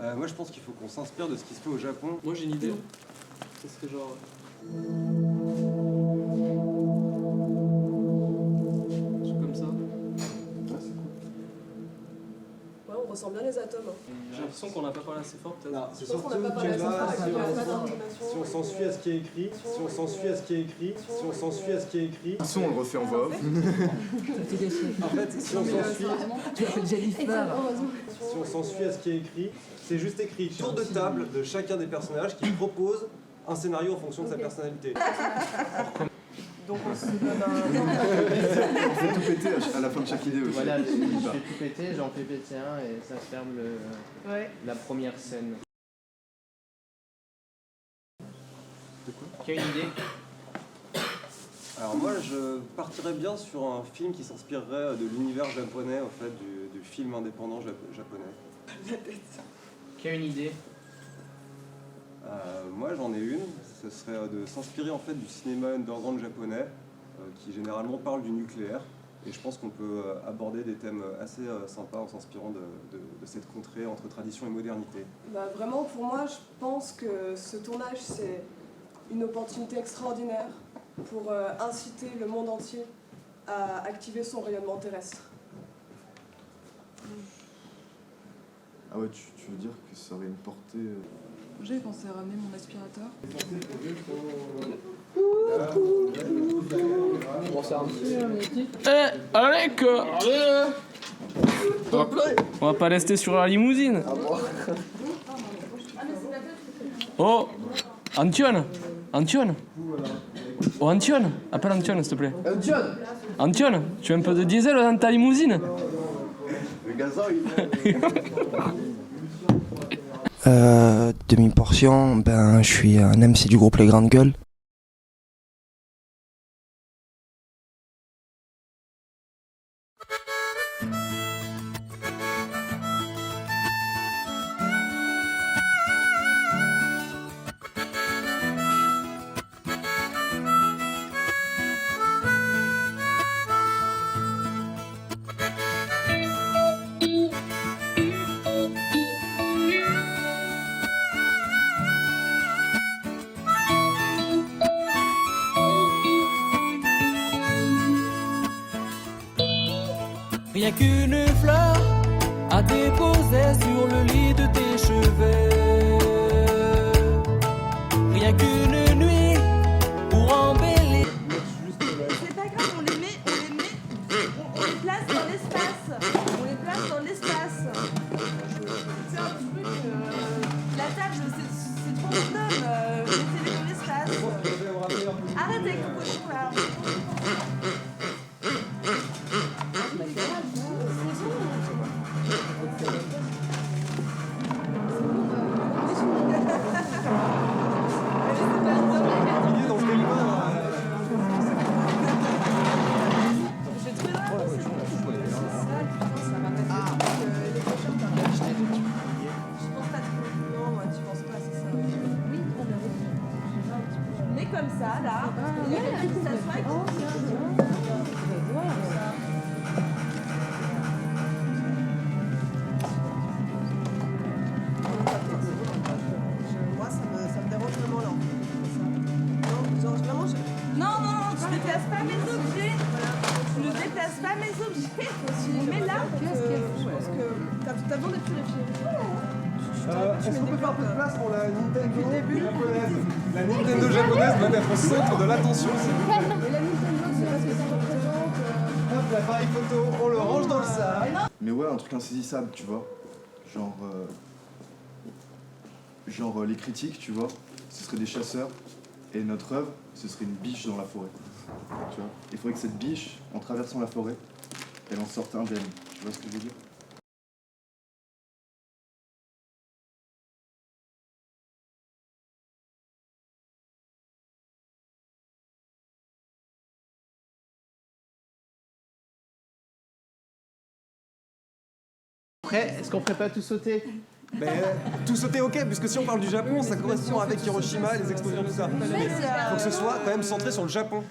Moi je pense qu'il faut qu'on s'inspire de ce qui se fait au Japon. Moi j'ai une idée. Ce serait genre... un truc comme ça. Ouais, on ressent bien les atomes. J'ai l'impression qu'on n'a pas parlé assez fort peut-être. Non, c'est Je pense qu'on surtout n'a pas parlé assez fort et qu'il n'y a pas d'intonation. si on s'en suit à ce qui est écrit, si on s'en suit à ce qui est écrit, si on s'en suit à ce qui est écrit. De toute façon, on le refait en voix off. En fait, si on s'en suit, Tu as fait Jennifer. si on s'en suit à ce qui est écrit, c'est juste écrit. Tour de table de chacun des personnages qui propose un scénario en fonction de sa personnalité. Donc on se donne un... On fait tout péter à la fin de chaque idée aussi. Voilà, je fais tout péter, j'en fais péter un et ça ferme la première scène. Qui a une idée? Alors moi je partirais bien sur un film qui s'inspirerait de l'univers japonais, en fait, du film indépendant japonais. Qui a une idée? Moi j'en ai une, ce serait de s'inspirer en fait du cinéma underground japonais qui généralement parle du nucléaire, et je pense qu'on peut aborder des thèmes assez sympas en s'inspirant de cette contrée entre tradition et modernité. Bah, vraiment, pour moi, je pense que ce tournage, c'est une opportunité extraordinaire pour inciter le monde entier à activer son rayonnement terrestre. Ah ouais, tu veux dire que ça aurait une portée... J'ai pensé à ramener mon aspirateur. Allez quoi. On va pas rester sur la limousine. Oh, Antion. Oh Antion, appelle Antion s'il te plaît. Antion, tu veux un peu de diesel dans ta limousine? Le gazoil. Demi-portion, ben je suis un MC du groupe Les Grandes Gueules. Rien qu'une fleur à déposer sur le lit de tes cheveux. Rien qu'une nuit pour embellir. C'est pas grave, on les place dans l'espace. On les place dans l'espace. C'est un truc. La table, c'est trop random. Mettez-les dans l'espace. Arrêtez avec le cochon là. Comme ça, là, il y a quelqu'un qui s'assoit et qui... Moi, ça me dérange vraiment là. Non, genre, vraiment, non, tu ne déplaces pas mes objets. Tu ne déplaces pas mes objets. Tu les mets là. Je pense que t'as besoin d'être purifié. Est-ce qu'on peut faire un peu de place pour la Nintendo japonaise? La Nintendo japonaise doit être au centre de l'attention. Et la Nintendo, c'est parce que ça représente... Hop, l'appareil photo, on le range dans le sac. Mais ouais, un truc insaisissable, tu vois. Genre les critiques, tu vois, ce seraient des chasseurs, et notre œuvre, ce serait une biche dans la forêt. Tu vois. Il faudrait que cette biche, en traversant la forêt, elle en sorte indemne. Tu vois ce que je veux dire? Après, est-ce qu'on ferait pas tout sauter? Tout sauter, ok, puisque si on parle du Japon, ça correspond avec Hiroshima, les explosions, tout ça. Faut que ce soit quand même centré sur le Japon.